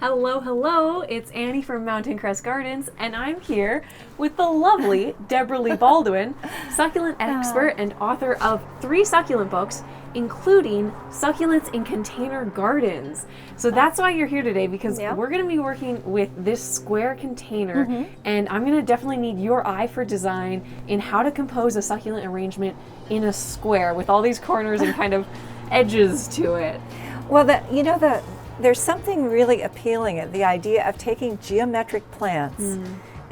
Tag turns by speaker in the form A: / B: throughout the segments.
A: Hello, hello, it's Annie from Mountain Crest Gardens, and I'm here with the lovely Debra Lee Baldwin, succulent expert and author of 3 succulent books, including Succulents in Container Gardens. So that's why you're here today, because we're going to be working with this square container, and I'm going to definitely need your eye for design in how to compose a succulent arrangement in a square with all these corners and kind of edges to it.
B: Well, there's something really appealing at the idea of taking geometric plants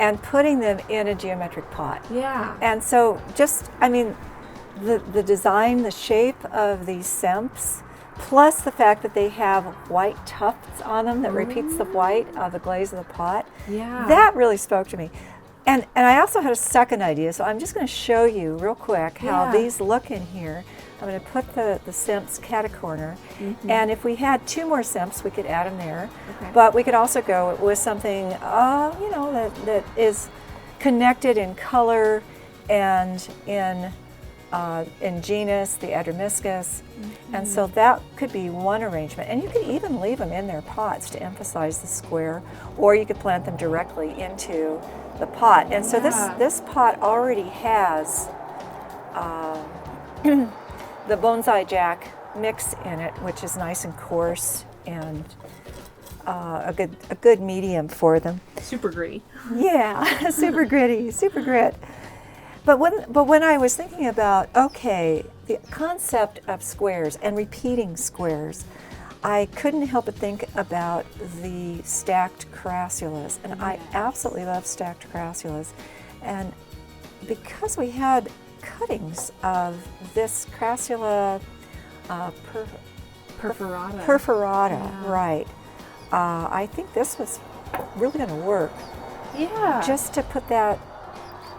B: and putting them in a geometric pot.
A: Yeah.
B: And so the design, the shape of these semps, plus the fact that they have white tufts on them that repeats the white of the glaze of the pot, that really spoke to me. And I also had a second idea, so I'm just going to show you real quick how these look in here. I'm going to put the semps cat-a-corner, and if we had 2 more semps, we could add them there. But we could also go with something, that is connected in color and in genus, the Adramyscus, and so that could be one arrangement. And you could even leave them in their pots to emphasize the square, or you could plant them directly into the pot. And so this pot already has the bonsai jack mix in it, which is nice and coarse and a good medium for them.
A: Super gritty.
B: Yeah, super gritty, super grit. But when I was thinking about the concept of squares and repeating squares, I couldn't help but think about the stacked crassulas, and I absolutely love stacked crassulas. And because we had cuttings of this crassula perforata, right? I think this was really going to work.
A: Yeah.
B: Just to put that,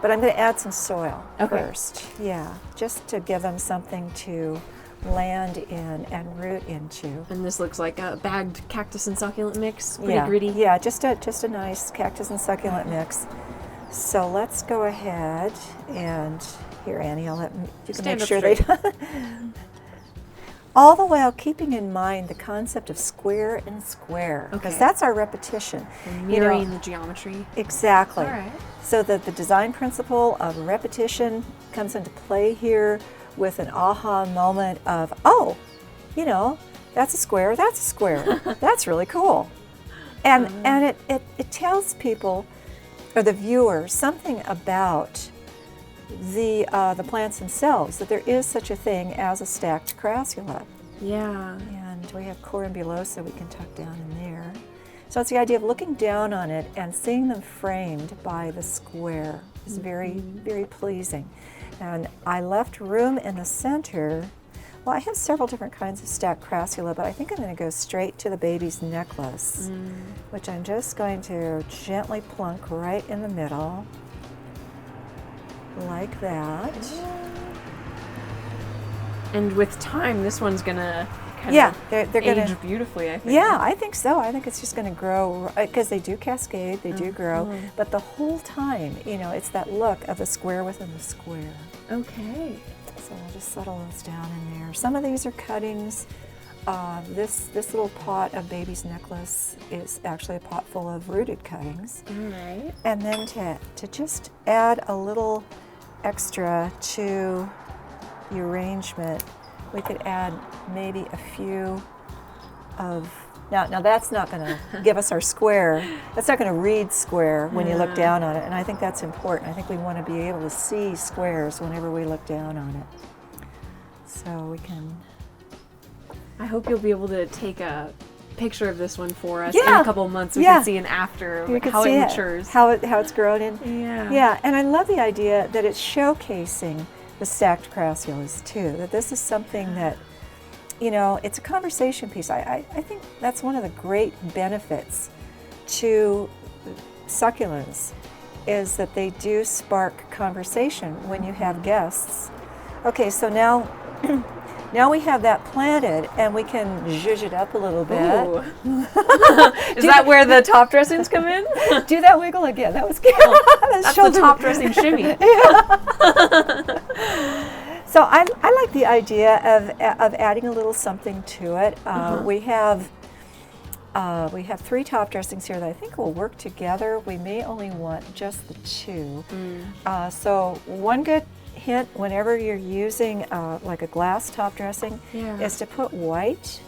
B: but I'm going to add some soil first. Yeah, just to give them something to land in and root into.
A: And this looks like a bagged cactus and succulent mix. Pretty gritty.
B: Yeah, just a nice cactus and succulent mix. So let's go ahead and here, Annie, I'll let you can make sure they all the while keeping in mind the concept of square and square, because that's our repetition.
A: And mirroring the geometry.
B: Exactly.
A: All right.
B: So that the design principle of repetition comes into play here with an aha moment of, that's a square, that's a square. That's really cool. And it tells people, or the viewer, something about the plants themselves, that there is such a thing as a stacked crassula.
A: Yeah.
B: And we have corymbulosa we can tuck down in there. So it's the idea of looking down on it and seeing them framed by the square is very, very pleasing. And I left room in the center. Well, I have several different kinds of stacked crassula, but I think I'm going to go straight to the baby's necklace, which I'm just going to gently plunk right in the middle, like that.
A: And with time, this one's going to kind of they're age beautifully, I think.
B: Yeah, I think so. I think it's just going to grow, because they do cascade, they do grow, but the whole time, it's that look of the square within the square.
A: Okay.
B: So we'll just settle those down in there. Some of these are cuttings. This little pot of baby's necklace is actually a pot full of rooted cuttings.
A: All right.
B: And then to just add a little extra to the arrangement, we could add maybe a few of, now that's not going to give us our square. That's not going to read square when you look down on it, and I think that's important. I think we want to be able to see squares whenever we look down on it. So we can...
A: I hope you'll be able to take a picture of this one for us in a couple of months. We can see an after, how it matures.
B: How it's grown in.
A: Yeah,
B: and I love the idea that it's showcasing the stacked crassulas too, that this is something that, it's a conversation piece. I think that's one of the great benefits to succulents, is that they do spark conversation when you have guests. Okay, so now we have that planted, and we can zhuzh it up a little bit.
A: Is that where the top dressings come in?
B: Do that wiggle again. That was good.
A: That's the top dressing shimmy.
B: So I like the idea of adding a little something to it. We have We have 3 top dressings here that I think will work together. We may only want just the 2. So one good hint whenever you're using like a glass top dressing is to put white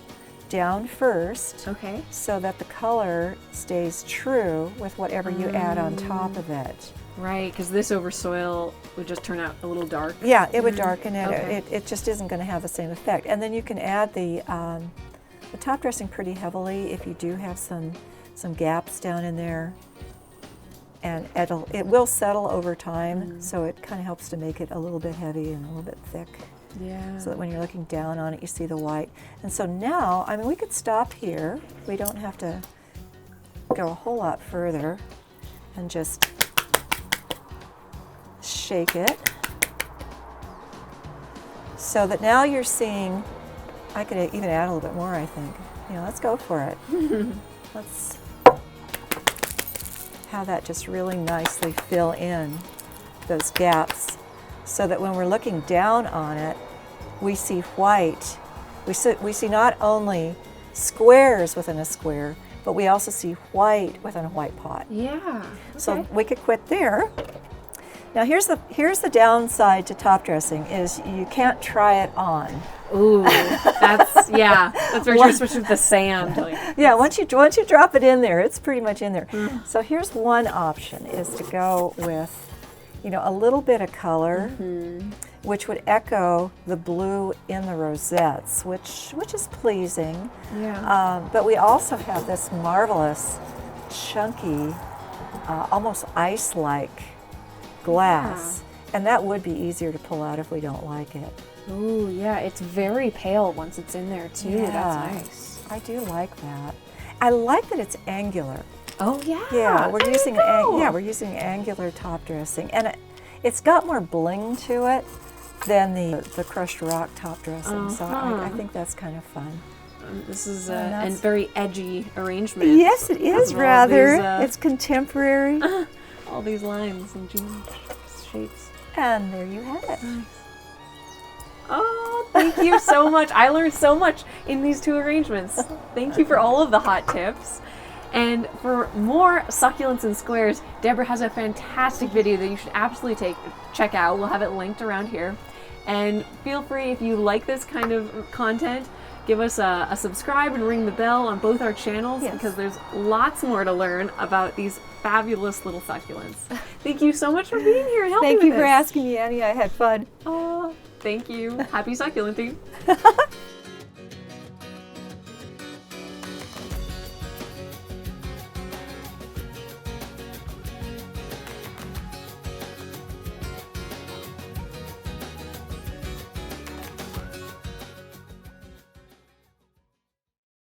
B: down first, so that the color stays true with whatever you add on top of it.
A: Right, because this over soil would just turn out a little dark.
B: Yeah, it would darken it. It just isn't going to have the same effect. And then you can add the top dressing pretty heavily if you do have some gaps down in there. And it will settle over time, so it kind of helps to make it a little bit heavy and a little bit thick.
A: Yeah.
B: So that when you're looking down on it, you see the white. And so now, I mean, we could stop here. We don't have to go a whole lot further and just shake it. So that now you're seeing, I could even add a little bit more, I think. You know, let's go for it. Let's have that just really nicely fill in those gaps, so that when we're looking down on it, we see white. We see not only squares within a square, but we also see white within a white pot.
A: Yeah. Okay.
B: So we could quit there. Now here's the downside to top dressing is you can't try it on.
A: Ooh, that's very true, especially with the sand.
B: Yeah, once you drop it in there, it's pretty much in there. So here's one option is to go with, you know, a little bit of color, which would echo the blue in the rosettes, which is pleasing.
A: Yeah.
B: But we also have this marvelous, chunky, almost ice-like glass, and that would be easier to pull out if we don't like it.
A: Ooh, yeah, it's very pale once it's in there too.
B: Yeah,
A: That's nice.
B: I do like that. I like that it's angular.
A: Oh yeah.
B: Yeah, we're using angular top dressing, and it's got more bling to it than the crushed rock top dressing. So I think that's kind of fun.
A: This is a very edgy arrangement.
B: Yes, it is rather. It's contemporary.
A: All these lines and shapes.
B: And there you have it.
A: Nice. Oh, thank you so much. I learned so much in these 2 arrangements. Thank you for all of the hot tips. And for more succulents and squares, Debra has a fantastic video that you should absolutely check out. We'll have it linked around here. And feel free, if you like this kind of content, give us a subscribe and ring the bell on both our channels, because there's lots more to learn about these fabulous little succulents. Thank you so much for being here and helping
B: Thank
A: with
B: you for
A: this.
B: asking me, Annie. I had fun.
A: Oh, thank you. Happy succulenting.